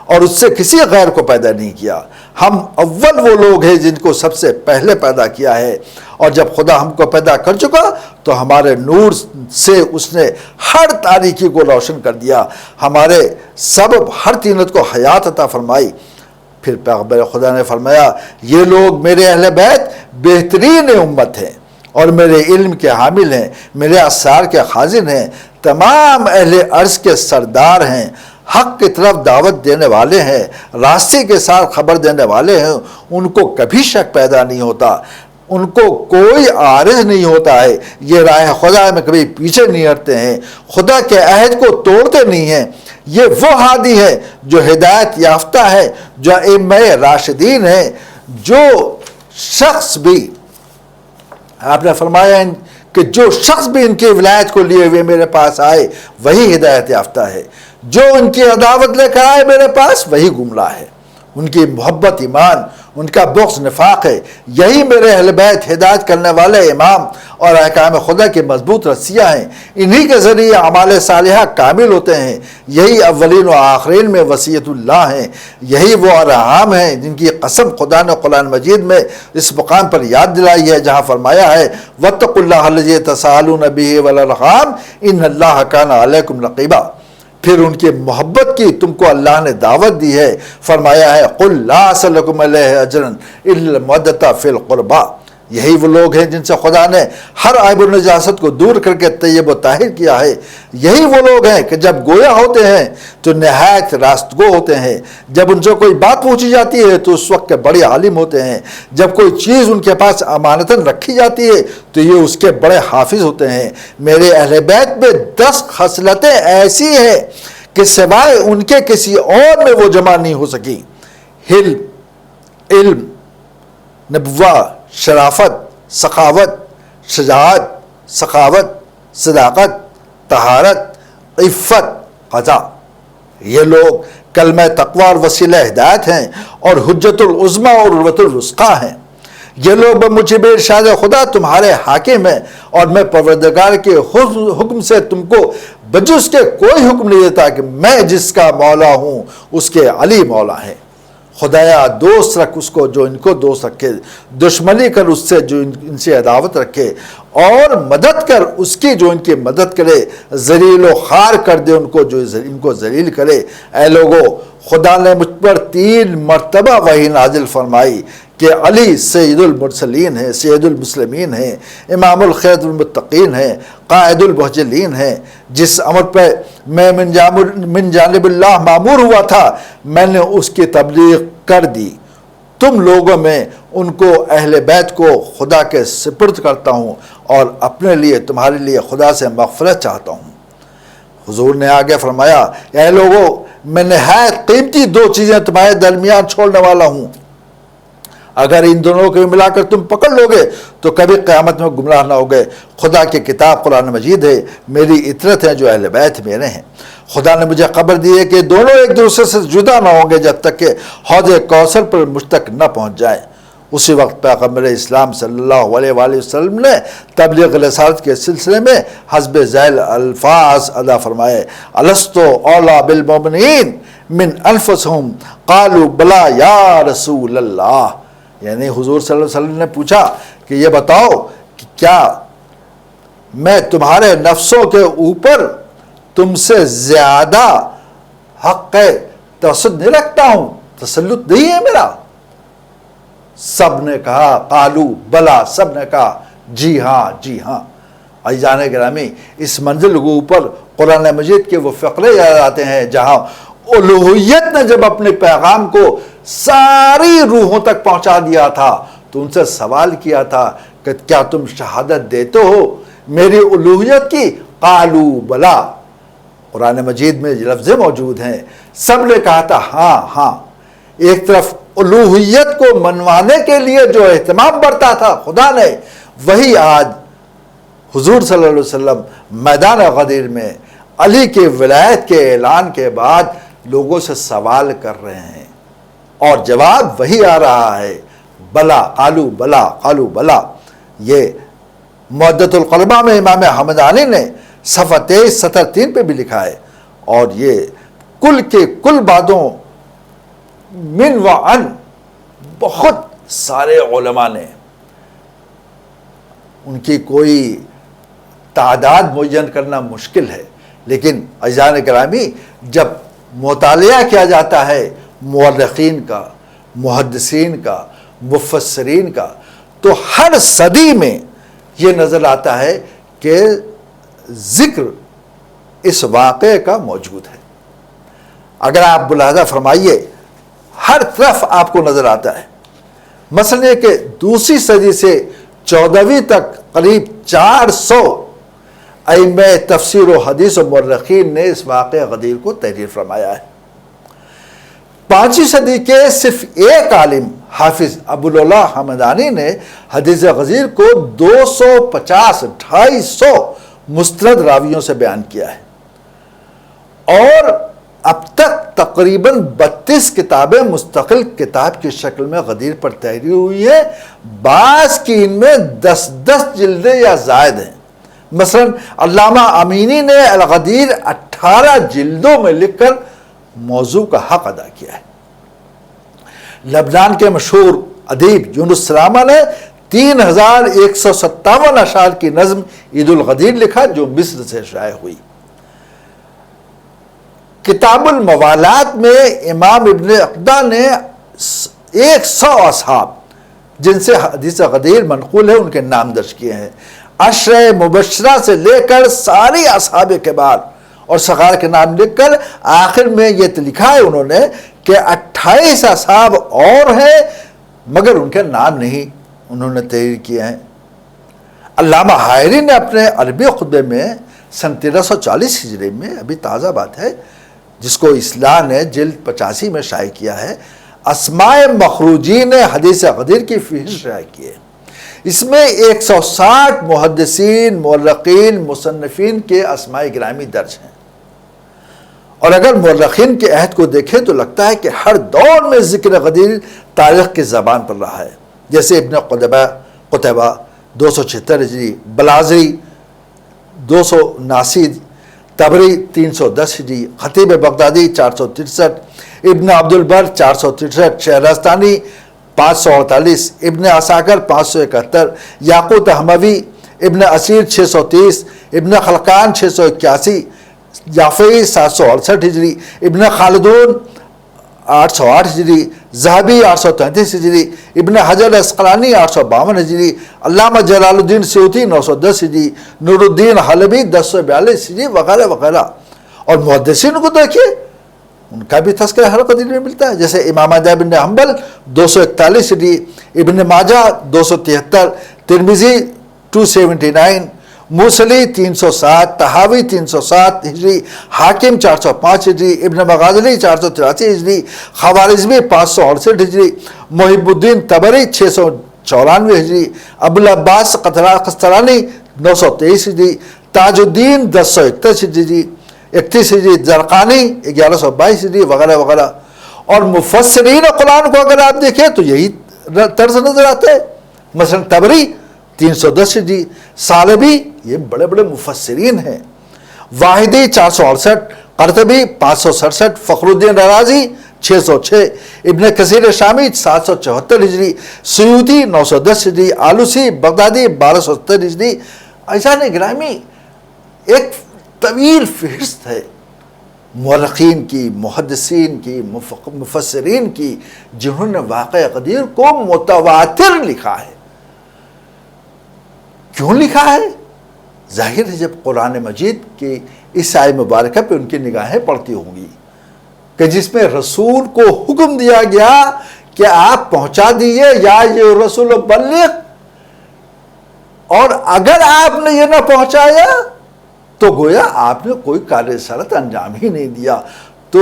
اور اس سے کسی غیر کو پیدا نہیں کیا۔ ہم اول وہ لوگ ہیں جن کو سب سے پہلے پیدا کیا ہے، اور جب خدا ہم کو پیدا کر چکا تو ہمارے نور سے اس نے ہر تاریکی کو روشن کر دیا، ہمارے سبب ہر طینت کو حیات عطا فرمائی، پھر پیغمبر خدا نے فرمایا یہ لوگ میرے اہل بیت بہترین امت ہیں اور میرے علم کے حامل ہیں، میرے اسرار کے خازن ہیں، تمام اہل عرض کے سردار ہیں، حق کی طرف دعوت دینے والے ہیں، راستے کے ساتھ خبر دینے والے ہیں، ان کو کبھی شک پیدا نہیں ہوتا، ان کو کوئی عارض نہیں ہوتا ہے، یہ راہ خدا میں کبھی پیچھے نہیں ہٹتے ہیں، خدا کے عہد کو توڑتے نہیں ہیں، یہ وہ ہادی ہے جو ہدایت یافتہ ہے، جو ائمہ راشدین ہیں، جو شخص بھی آپ نے فرمایا کہ جو شخص بھی ان کی ولایت کو لیے ہوئے میرے پاس آئے وہی ہدایت یافتہ ہے، جو ان کی عداوت لے کر آئے میرے پاس وہی گمراہ ہے، ان کی محبت ایمان، ان کا بغض نفاق ہے، یہی میرے اہل بیت ہدایت کرنے والے امام اور احکام خدا کی مضبوط رسیاں ہیں، انہی کے ذریعے اعمال صالحہ کامل ہوتے ہیں، یہی اولین و آخرین میں وصیت اللہ ہیں، یہی وہ ارحام ہیں جن کی قسم خدا نے قرآن مجید میں اس مقام پر یاد دلائی ہے جہاں فرمایا ہے واتقوا اللہ الذی تساءلون بہ والارحام ان اللہ کان علیکم رقیبا۔ پھر ان کی محبت کی تم کو اللہ نے دعوت دی ہے، فرمایا ہے قل لا اسألکم علیہ اجرا الا المودۃ فی القربى۔ یہی وہ لوگ ہیں جن سے خدا نے ہر عیب و نجاست کو دور کر کے طیب و طاہر کیا ہے، یہی وہ لوگ ہیں کہ جب گویا ہوتے ہیں تو نہایت راستگو ہوتے ہیں، جب ان سے کوئی بات پوچھی جاتی ہے تو اس وقت کے بڑے عالم ہوتے ہیں، جب کوئی چیز ان کے پاس امانتاً رکھی جاتی ہے تو یہ اس کے بڑے حافظ ہوتے ہیں۔ میرے اہل بیت میں 10 خصلتیں ایسی ہیں کہ سوائے ان کے کسی اور میں وہ جمع نہیں ہو سکی، علم، نبوہ، شرافت، سخاوت، شجاعت، سخاوت، صداقت، طہارت، عفت، قضا۔ یہ لوگ کلمہ تقوی اور وسیلہ ہدایت ہیں اور حجت العظمیٰ اور عروۃ الوثقیٰ ہیں۔ یہ لوگ بموجب ارشاد خدا تمہارے حاکم ہیں اور میں پروردگار کے حکم سے تم کو بجز کے کوئی حکم نہیں دیتا کہ میں جس کا مولا ہوں اس کے علی مولا ہے۔ خدایا دوست رکھ اس کو جو ان کو دوست رکھے، دشمنی کر اس سے جو ان سے عداوت رکھے، اور مدد کر اس کی جو ان کی مدد کرے، ذلیل و خوار کر دے ان کو جو ان کو ذلیل کرے۔ اے لوگو، خدا نے مجھ پر 3 مرتبہ وحی نازل فرمائی کہ علی سید المرسلین ہیں، سید المسلمین ہیں، امام الخیر المتقین ہیں، قائد المبجلین ہیں۔ جس امر پہ میں من جانب اللہ مامور ہوا تھا میں نے اس کی تبلیغ کر دی، تم لوگوں میں ان کو اہل بیت کو خدا کے سپرد کرتا ہوں اور اپنے لیے تمہارے لیے خدا سے مغفرت چاہتا ہوں۔ حضور نے آگے فرمایا اے لوگو، میں نہایت قیمتی 2 چیزیں تمہارے درمیان چھوڑنے والا ہوں، اگر ان دونوں کو ملا کر تم پکڑ لو گے تو کبھی قیامت میں گمراہ نہ ہوگے۔ خدا کی کتاب قرآن مجید ہے، میری اطرت ہے جو اہل بیت میرے ہیں۔ خدا نے مجھے خبر دی ہے کہ دونوں ایک دوسرے سے جدا نہ ہوں گے جب تک کہ حوض کوثر پر مجھ تک نہ پہنچ جائیں۔ اسی وقت پیغمبر اسلام صلی اللہ علیہ وآلہ وسلم نے تبلیغ رسالت کے سلسلے میں حسب ذیل الفاظ ادا فرمائے، الستو اولا بالمؤمنین من انفسہم قالوا بلا یا رسول اللہ۔ یعنی حضور صلی اللہ علیہ وسلم نے پوچھا کہ یہ بتاؤ کہ کیا میں تمہارے نفسوں کے اوپر تم سے زیادہ حق تسلط نہیں رکھتا ہوں، تسلط نہیں ہے میرا؟ سب نے کہا قالو بلا، سب نے کہا جی ہاں جی ہاں۔ عزیزان گرامی، اس منزل کے اوپر قرآن مجید کے وہ فقرے یاد آتے ہیں جہاں الوہیت نے جب اپنے پیغام کو ساری روحوں تک پہنچا دیا تھا تو ان سے سوال کیا تھا کہ کیا تم شہادت دیتے ہو میری الوہیت کی؟ قالو بلا۔ قرآن مجید میں لفظیں موجود ہیں، سب نے کہا تھا ہاں ہاں۔ ایک طرف الوہیت کو منوانے کے لیے جو اہتمام برتا تھا خدا نے، وہی آج حضور صلی اللہ علیہ وسلم میدان غدیر میں علی کے ولایت کے اعلان کے بعد لوگوں سے سوال کر رہے ہیں اور جواب وہی آ رہا ہے، بلا قالو بلا قالو بلا۔ یہ مودۃ القلبہ میں امام حمدانی نے صفحہ 23 سطر 3 پہ بھی لکھا ہے، اور یہ کل کے کل باتوں من و عن بہت سارے علماء نے ان کی کوئی تعداد معین کرنا مشکل ہے، لیکن عزیزان گرامی جب مطالعہ کیا جاتا ہے مورخین کا، محدثین کا، مفسرین کا، تو ہر صدی میں یہ نظر آتا ہے کہ ذکر اس واقعے کا موجود ہے۔ اگر آپ ملاحظہ فرمائیے ہر طرف آپ کو نظر آتا ہے۔ مثلا یہ کہ دوسری صدی سے 14ویں تک قریب 400 ائمہ تفسیر و حدیث و مورخین نے اس واقعہ غدیر کو تحریر فرمایا ہے۔ 5ویں صدی کے صرف ایک عالم حافظ ابوالعلا حمدانی نے حدیث غدیر کو 250-250 مستند راویوں سے بیان کیا ہے، اور اب تک تقریباً 32 کتابیں مستقل کتاب کی شکل میں غدیر پر تحریر ہوئی ہیں۔ بعض کی ان میں 10 جلدیں یا زائد ہیں۔ مثلا علامہ امینی نے الغدیر 18 جلدوں میں لکھ کر موضوع کا حق ادا کیا ہے۔ لبنان کے مشہور ادیب یونس سلامہ نے 3157 اشعار کی نظم عید الغدیر لکھا جو مصر سے شائع ہوئی۔ کتاب الموالات میں امام ابن عقدہ نے 100 اصحاب جن سے حدیث غدیر منقول ہے ان کے نام درج کیے ہیں۔ عشرہ مبشرہ سے لے کر ساری اصحاب کبار اور صغار کے نام لکھ کر آخر میں یہ لکھا ہے انہوں نے کہ 28 اصحاب اور ہیں مگر ان کے نام نہیں انہوں نے تحریر کیے ہیں۔ علامہ حائری نے اپنے عربی خطبے میں سن 1340 ہجری میں، ابھی تازہ بات ہے، جس کو اصلاح نے جلد 85 میں شائع کیا ہے، اسماء مخروجین حدیث غدیر کی فہرست شائع کی ہے۔ اس میں 160 محدثین، مورخین، مصنفین کے اسماء گرامی درج ہیں، اور اگر مورخین کے عہد کو دیکھیں تو لگتا ہے کہ ہر دور میں ذکر غدیر تاریخ کی زبان پر رہا ہے، جیسے ابن قتیبہ 276 ہجری، بلازری 279، تبری 310 ہجری، خطیب بغدادی 463، ابن عبد البر 463، شہرستانی 548، ابن عساکر 571، یاقوت حموی ابن اسیر 630، ابن خلقان 681، یافعی 768 ہجری، ابن خالدون 808 ہجری، ذہبی 833 ہجری، ابن حجر اسقلانی 852 ہجری، علامہ جلال الدین سیوطی 910 ہجری، نور الدین حلبی 1042 ہجری، وغیرہ وغیرہ۔ اور محدثین کو دیکھیے ان کا بھی تذکرہ ہر قدیر میں ملتا ہے، جیسے امام احمد بن حنبل 241 ہجری، ابن ماجہ 273، ترمذی 279، موصلی 307، طحاوی 307 ہجری، حاکم 405 ہجری، ابن مغازلی 483 ہجری، خوارزمی 568 ہجری، محب الدین طبری 694 ہجری، ابوالعباس قسطلانی 923 ہجری، تاج الدین 1031 ہجری، 31 ہجری، زرقانی 1122 ہجری، وغیرہ وغیرہ۔ اور مفسرین قرآن کو اگر آپ دیکھیں تو یہی طرز نظر آتا ہے۔ مثلا طبری 310 ہجری، سالبی، یہ بڑے بڑے مفسرین ہیں، واحدی 468، قرطبی 567، فخر الدین رازی 606، ابن کثیر شامی 774 ہجری، سیوطی 910 ہجری، آلوسی بغدادی 1270 ہجری۔ عزیزان گرامی، ایک طویل فہرست ہے مورخین کی، محدثین کی، مفسرین کی، جنہوں نے واقعہ غدیر کو متواتر لکھا ہے۔ کیوں لکھا ہے؟ ظاہر ہے جب قرآن مجید کی اس آیت مبارکہ پہ ان کی نگاہیں پڑتی ہوں گی کہ جس میں رسول کو حکم دیا گیا کہ آپ پہنچا دیجئے یا یہ رسول بلغ، اور اگر آپ نے یہ نہ پہنچایا تو گویا آپ نے کوئی کار رسالت انجام ہی نہیں دیا۔ تو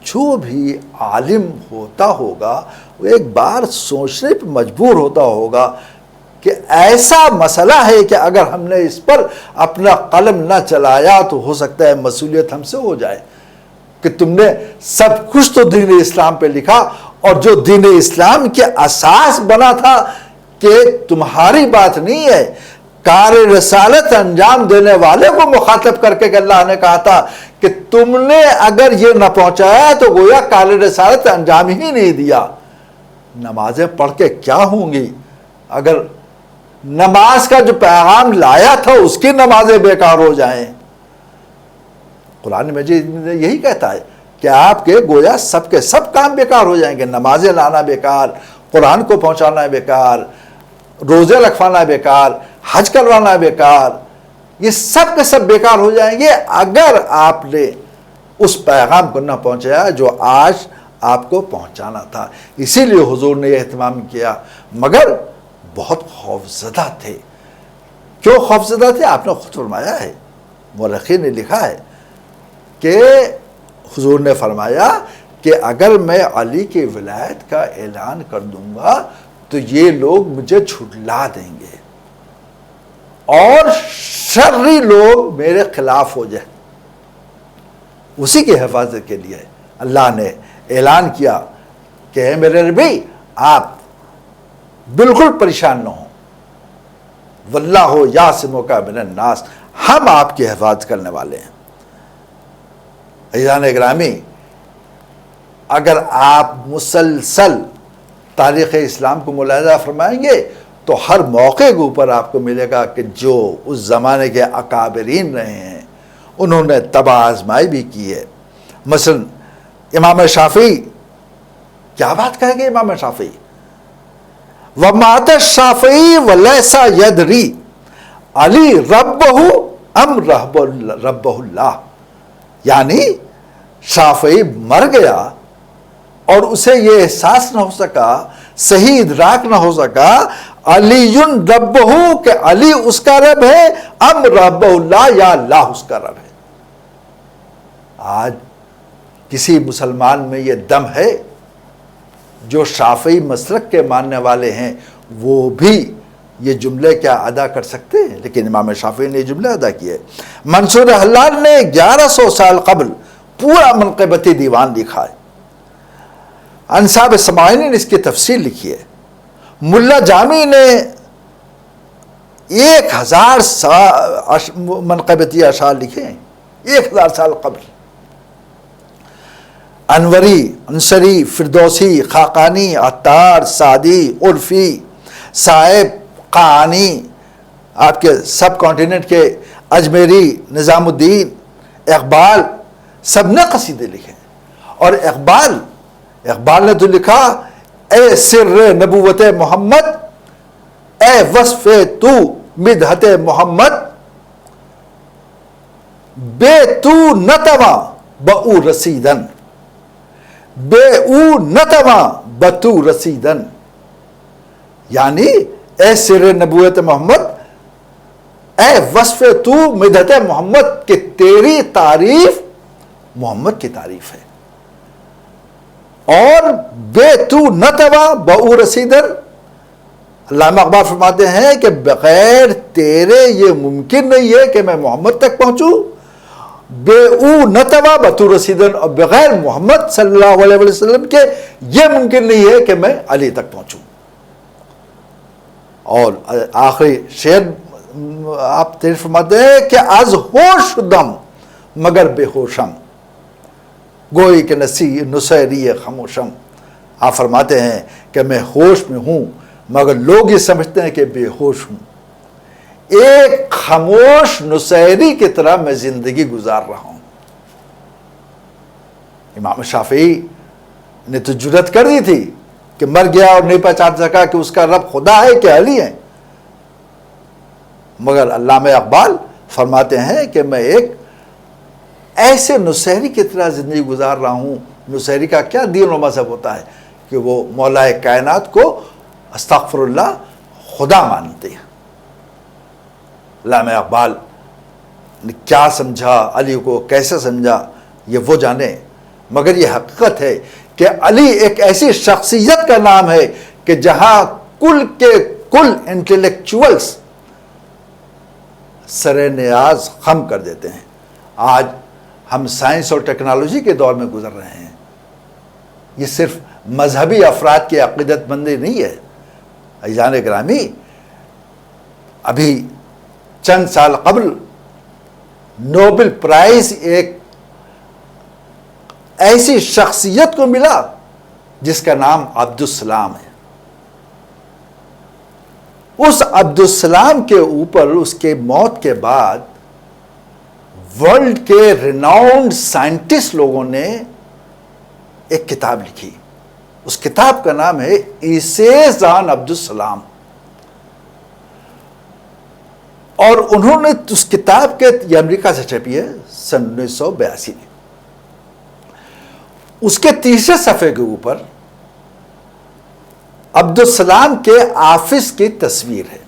جو بھی عالم ہوتا ہوگا وہ ایک بار سوچنے پہ مجبور ہوتا ہوگا کہ ایسا مسئلہ ہے کہ اگر ہم نے اس پر اپنا قلم نہ چلایا تو ہو سکتا ہے مسئولیت ہم سے ہو جائے، کہ تم نے سب کچھ تو دین اسلام پہ لکھا، اور جو دین اسلام کے اساس بنا تھا کہ تمہاری بات نہیں ہے، کار رسالت انجام دینے والے کو مخاطب کر کے کہ اللہ نے کہا تھا کہ تم نے اگر یہ نہ پہنچایا تو گویا کار رسالت انجام ہی نہیں دیا۔ نمازیں پڑھ کے کیا ہوں گی اگر نماز کا جو پیغام لایا تھا اس کی نمازیں بیکار ہو جائیں؟ قرآن مجید یہی کہتا ہے کہ آپ کے گویا سب کے سب کام بیکار ہو جائیں گے. نمازیں لانا بیکار، قرآن کو پہنچانا بیکار، روزے رکھوانا بیکار، حج کروانا بیکار، یہ سب کے سب بیکار ہو جائیں گے اگر آپ نے اس پیغام کو نہ پہنچایا جو آج آپ کو پہنچانا تھا. اسی لیے حضور نے یہ اہتمام کیا، مگر بہت خوفزدہ تھے. کیوں خوفزدہ تھے؟ آپ نے خود فرمایا ہے، مورخین نے لکھا ہے کہ حضور نے فرمایا کہ اگر میں علی کی ولایت کا اعلان کر دوں گا تو یہ لوگ مجھے جھٹلا دیں گے اور شرری لوگ میرے خلاف ہو جائیں. اسی کی حفاظت کے لیے اللہ نے اعلان کیا کہ اے میرے نبی آپ بالکل پریشان نہ ہوں، واللہ یعصمک من الناس، ہم آپ کی حفاظت کرنے والے ہیں. عزیزان گرامی، اگر آپ مسلسل تاریخ اسلام کو ملاحظہ فرمائیں گے تو ہر موقع کے اوپر آپ کو ملے گا کہ جو اس زمانے کے اکابرین رہے ہیں انہوں نے تباہ آزمائی بھی کی ہے. مثلا امام شافعی، کیا بات کہیں گے امام شافعی؟ وَمَاتَ الشَّافِعِي وَلَيْسَ يَدْرِي علی ربہ ام ربہ اللہ. یعنی شافعی مر گیا اور اسے یہ احساس نہ ہو سکا، صحیح ادراک نہ ہو سکا علی ربہ کہ علی اس کا رب ہے، ام رب اللہ یا اللہ اس کا رب ہے. آج کسی مسلمان میں یہ دم ہے جو شافعی مسلک کے ماننے والے ہیں وہ بھی یہ جملے کیا ادا کر سکتے ہیں؟ لیکن امام شافعی نے یہ جملے ادا کیے. منصور حلال نے 1100 سال قبل پورا منقبتی دیوان لکھا ہے. انصاب سماعینی نے اس کی تفسیر لکھی ہے. ملا جامی نے 1000 منقبتی اشعار لکھے ہیں 1000 سال قبل. انوری، انصری، فردوسی، خاقانی، عطار، سعدی، عرفی، صاحب، قانی، آپ کے سب کانٹیننٹ کے اجمیری، نظام الدین، اقبال، سب نے قصیدے لکھے. اور اقبال نے تو لکھا اے سر نبوت محمد، اے وصف تو مدحت محمد، بے تو نتواں بہو رسیدن، بے او نتواں بتو رسیدن. یعنی اے سر نبوت محمد، اے وصف تو مدحت محمد، کہ تیری تعریف محمد کی تعریف ہے. اور بے تو نتواں بہو رسیدن، علامہ اقبال فرماتے ہیں کہ بغیر تیرے یہ ممکن نہیں ہے کہ میں محمد تک پہنچوں. بے او نتواں بتو رسیدن، اور بغیر محمد صلی اللہ علیہ وسلم کے یہ ممکن نہیں ہے کہ میں علی تک پہنچوں. اور آخری شعر آپ تعریف فرماتے ہیں کہ از ہوش دم مگر بے ہوشم، گوئی کہ نصیری خاموشم. آپ فرماتے ہیں کہ میں ہوش میں ہوں مگر لوگ یہ سمجھتے ہیں کہ بے ہوش ہوں. ایک خاموش نصیری کی طرح میں زندگی گزار رہا ہوں. امام شافعی نے تو جرات کر دی تھی کہ مر گیا اور نہیں پہچان سکا کہ اس کا رب خدا ہے کہ علی ہے، مگر علامہ اقبال فرماتے ہیں کہ میں ایک ایسے نصیری کی طرح زندگی گزار رہا ہوں. نصیری کا کیا دین و مذہب ہوتا ہے کہ وہ مولا کائنات کو استغفر اللہ خدا مانتے ہیں. علامہ اقبال نے کیا سمجھا، علی کو کیسے سمجھا، یہ وہ جانے، مگر یہ حقیقت ہے کہ علی ایک ایسی شخصیت کا نام ہے کہ جہاں کل کے کل انٹلیکچوئلز سر نیاز خم کر دیتے ہیں. آج ہم سائنس اور ٹیکنالوجی کے دور میں گزر رہے ہیں. یہ صرف مذہبی افراد کی عقیدت مندی نہیں ہے. عزیزان گرامی، ابھی چند سال قبل نوبل پرائز ایک ایسی شخصیت کو ملا جس کا نام عبدالسلام ہے. اس عبدالسلام کے اوپر اس کے موت کے بعد ورلڈ کے ریناؤنڈ سائنٹسٹ لوگوں نے ایک کتاب لکھی. اس کتاب کا نام ہے عیسی زان عبدالسلام. اور انہوں نے اس کتاب کے یہ امریکہ سے چھپی ہے سن 1982 میں. اس کے تیسرے صفحے کے اوپر عبدالسلام کے آفس کی تصویر ہے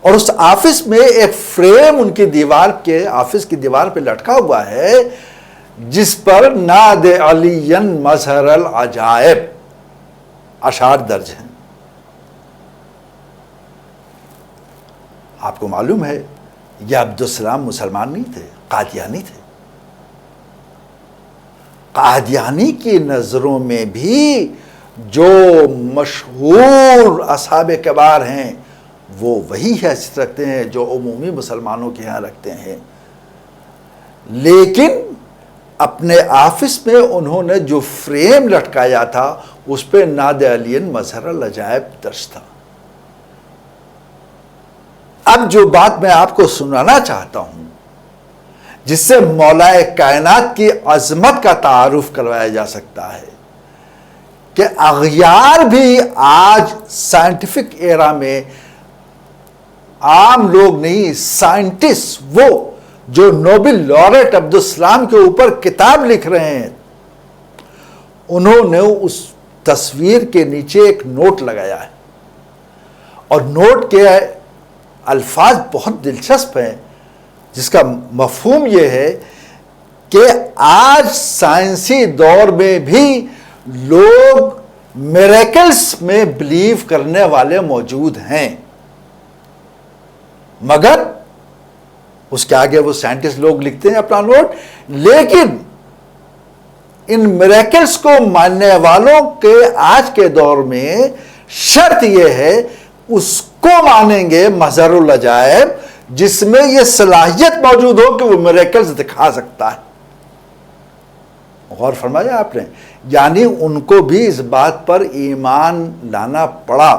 اور اس آفس میں ایک فریم ان کی دیوار کے آفس کی دیوار پہ لٹکا ہوا ہے جس پر ناد علی مظہر العجائب اشعار درج ہیں. آپ کو معلوم ہے یہ عبدالسلام مسلمان نہیں تھے، قادیانی تھے. قادیانی کی نظروں میں بھی جو مشہور اصحاب کبار ہیں وہ وہی حیثیت رکھتے ہیں جو عمومی مسلمانوں کے ہاں رکھتے ہیں. لیکن اپنے آفس میں انہوں نے جو فریم لٹکایا تھا اس پہ ناد علی مظہر العجائب درج تھا. اب جو بات میں آپ کو سنانا چاہتا ہوں جس سے مولا کائنات کی عظمت کا تعارف کروایا جا سکتا ہے کہ اغیار بھی آج سائنٹیفک ایرا میں عام لوگ نہیں، سائنٹسٹ وہ جو نوبل لوریٹ عبدالسلام کے اوپر کتاب لکھ رہے ہیں، انہوں نے اس تصویر کے نیچے ایک نوٹ لگایا ہے اور نوٹ کے الفاظ بہت دلچسپ ہیں جس کا مفہوم یہ ہے کہ آج سائنسی دور میں بھی لوگ میریکلز میں بلیو کرنے والے موجود ہیں، مگر اس کے آگے وہ سائنٹسٹ لوگ لکھتے ہیں اپنا نوٹ، لیکن ان میریکلز کو ماننے والوں کے آج کے دور میں شرط یہ ہے اس کو مانیں گے مظہر العجائب جس میں یہ صلاحیت موجود ہو کہ وہ میریکلز دکھا سکتا ہے. غور فرمایا آپ نے؟ یعنی ان کو بھی اس بات پر ایمان لانا پڑا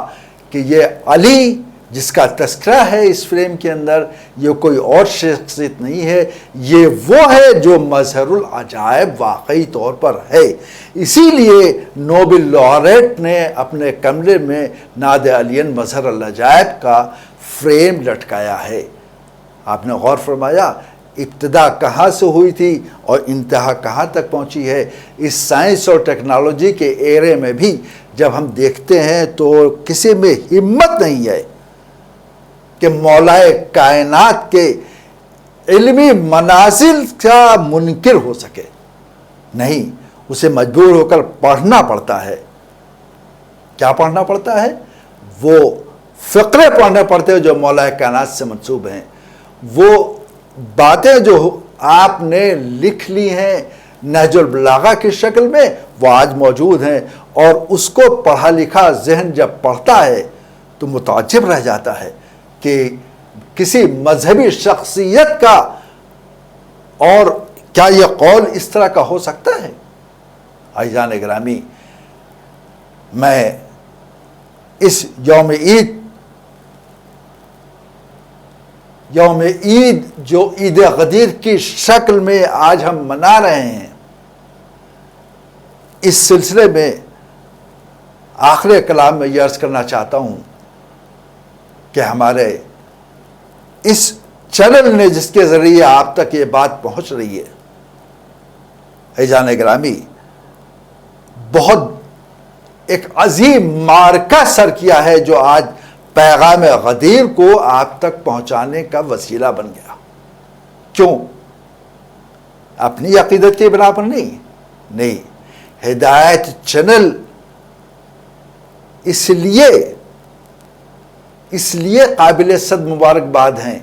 کہ یہ علی جس کا تذکرہ ہے اس فریم کے اندر یہ کوئی اور شخصیت نہیں ہے، یہ وہ ہے جو مظہر العجائب واقعی طور پر ہے. اسی لیے نوبل لوریٹ نے اپنے کمرے میں ناد علی مظہر العجائب کا فریم لٹکایا ہے. آپ نے غور فرمایا ابتدا کہاں سے ہوئی تھی اور انتہا کہاں تک پہنچی ہے. اس سائنس اور ٹیکنالوجی کے ایرے میں بھی جب ہم دیکھتے ہیں تو کسی میں ہمت نہیں ہے کہ مولا کائنات کے علمی منازل کا منکر ہو سکے. نہیں، اسے مجبور ہو کر پڑھنا پڑتا ہے. کیا پڑھنا پڑتا ہے؟ وہ فقرے پڑھنے پڑتے ہیں جو مولا کائنات سے منسوب ہیں، وہ باتیں جو آپ نے لکھ لی ہیں نہج البلاغہ کی شکل میں وہ آج موجود ہیں، اور اس کو پڑھا لکھا ذہن جب پڑھتا ہے تو متعجب رہ جاتا ہے کہ کسی مذہبی شخصیت کا اور کیا یہ قول اس طرح کا ہو سکتا ہے. عزیزان گرامی، میں اس یوم عید جو عید غدیر کی شکل میں آج ہم منا رہے ہیں، اس سلسلے میں آخر کلام میں یہ عرض کرنا چاہتا ہوں کہ ہمارے اس چینل نے جس کے ذریعے آپ تک یہ بات پہنچ رہی ہے، عزیزان گرامی، بہت ایک عظیم معرکہ سر کیا ہے جو آج پیغام غدیر کو آپ تک پہنچانے کا وسیلہ بن گیا. کیوں؟ اپنی عقیدت کے بنا پر نہیں، ہدایت چینل اس لیے قابل صد مبارکباد ہیں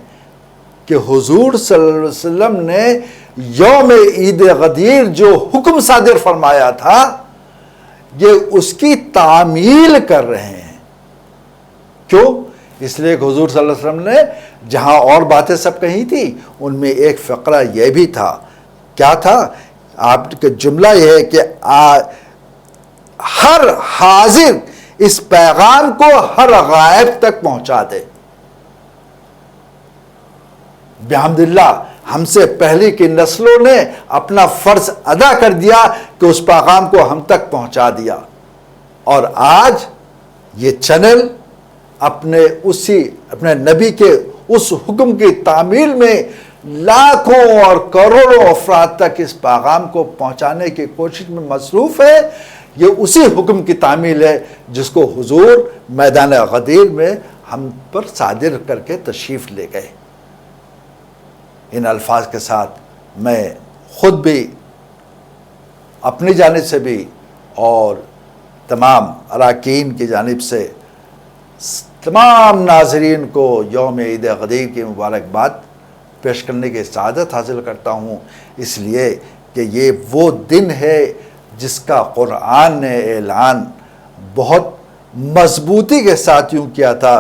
کہ حضور صلی اللہ علیہ وسلم نے یوم عید غدیر جو حکم صادر فرمایا تھا یہ اس کی تعمیل کر رہے ہیں. کیوں؟ اس لیے کہ حضور صلی اللہ علیہ وسلم نے جہاں اور باتیں سب کہی تھی ان میں ایک فقرہ یہ بھی تھا. کیا تھا؟ آپ کا جملہ یہ ہے کہ ہر حاضر اس پیغام کو ہر غائب تک پہنچا دے. بحمد اللہ ہم سے پہلے کی نسلوں نے اپنا فرض ادا کر دیا کہ اس پیغام کو ہم تک پہنچا دیا، اور آج یہ چینل اپنے نبی کے اس حکم کی تعمیل میں لاکھوں اور کروڑوں افراد تک اس پیغام کو پہنچانے کی کوشش میں مصروف ہے۔ یہ اسی حکم کی تعمیل ہے جس کو حضور میدان غدیر میں ہم پر صادر کر کے تشریف لے گئے۔ ان الفاظ کے ساتھ میں خود بھی اپنی جانب سے بھی اور تمام اراکین کی جانب سے تمام ناظرین کو یوم عید غدیر کی مبارکباد پیش کرنے کی سعادت حاصل کرتا ہوں، اس لیے کہ یہ وہ دن ہے جس کا قرآن نے اعلان بہت مضبوطی کے ساتھ یوں کیا تھا،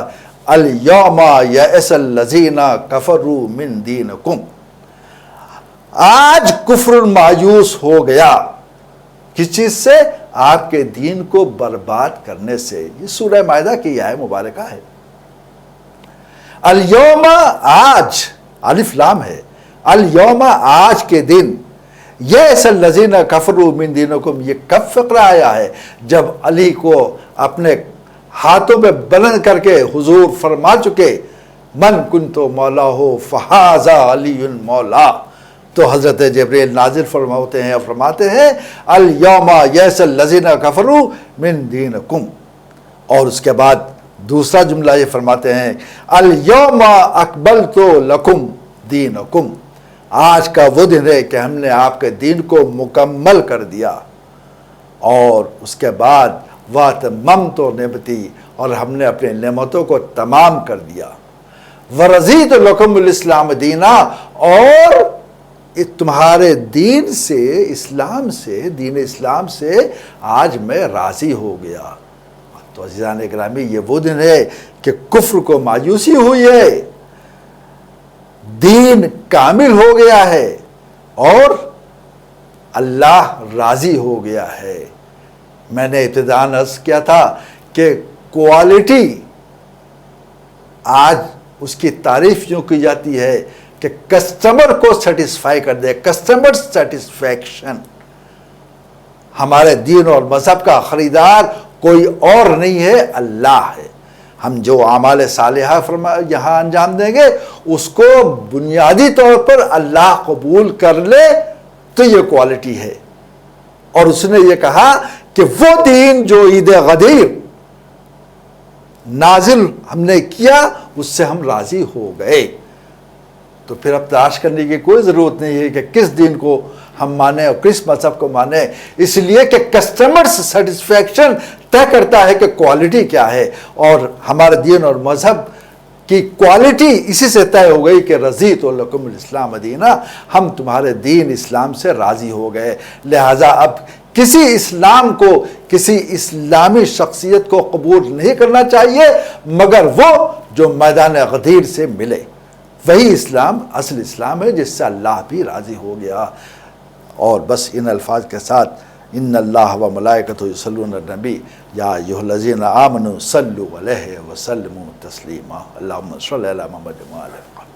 الیوم یئس الذین کفروا من دینکم، آج کفر مایوس ہو گیا، کس چیز سے؟ آپ کے دین کو برباد کرنے سے۔ یہ سورہ مائدہ کی آیت مبارکہ ہے۔ الیوم، آج، الف لام ہے، الیوم، آج کے دن، یئس الذین کفروا من دینکم، یہ کب فقرہ آیا ہے؟ جب علی کو اپنے ہاتھوں میں بلند کر کے حضور فرما چکے من کنت مولا ہو فہذا علی مولا، تو حضرت جبریل نازل فرماتے ہیں الیوم یئس الذین کفروا من دینکم، اور اس کے بعد دوسرا جملہ یہ فرماتے ہیں الیوم اکملت لکم دینکم، آج کا وہ دن ہے کہ ہم نے آپ کے دین کو مکمل کر دیا، اور اس کے بعد وَأَتْمَمْتُ نِعْمَتِي، اور ہم نے اپنے نعمتوں کو تمام کر دیا، وَرَضِيتُ لَكُمُ الْإِسْلَامَ دِينًا، اور تمہارے دین سے، اسلام سے، دین اسلام سے آج میں راضی ہو گیا۔ تو عزیزان اکرامی، یہ وہ دن ہے کہ کفر کو مایوسی ہوئی ہے، دین کامل ہو گیا ہے، اور اللہ راضی ہو گیا ہے۔ میں نے ابتداءً عرض کیا تھا کہ کوالٹی آج اس کی تعریف یوں کی جاتی ہے کہ کسٹمر کو سیٹسفائی کر دے، کسٹمر سیٹسفیکشن۔ ہمارے دین اور مذہب کا خریدار کوئی اور نہیں ہے، اللہ ہے۔ ہم جو اعمال صالحہ یہاں انجام دیں گے اس کو بنیادی طور پر اللہ قبول کر لے تو یہ کوالٹی ہے۔ اور اس نے یہ کہا کہ وہ دین جو عید غدیر نازل ہم نے کیا اس سے ہم راضی ہو گئے، تو پھر اب تلاش کرنے کی کوئی ضرورت نہیں ہے کہ کس دین کو ہم مانیں اور کس مذہب کو مانیں، اس لیے کہ کسٹمر سیٹسفیکشن طے کرتا ہے کہ کوالٹی کیا ہے، اور ہمارے دین اور مذہب کی کوالٹی اسی سے طے ہو گئی کہ رضیت لکم الاسلام دینا، ہم تمہارے دین اسلام سے راضی ہو گئے۔ لہٰذا اب کسی اسلام کو، کسی اسلامی شخصیت کو قبول نہیں کرنا چاہیے مگر وہ جو میدان غدیر سے ملے، وہی اسلام اصل اسلام ہے جس سے اللہ بھی راضی ہو گیا۔ اور بس ان الفاظ کے ساتھ ان اللہ و ملائکتہ یصلون علی النبی یا ایھا الذین آمنوا صلوا علیہ وسلموا تسلیما، اللہم صل علی محمد وعلی آلہ محمد۔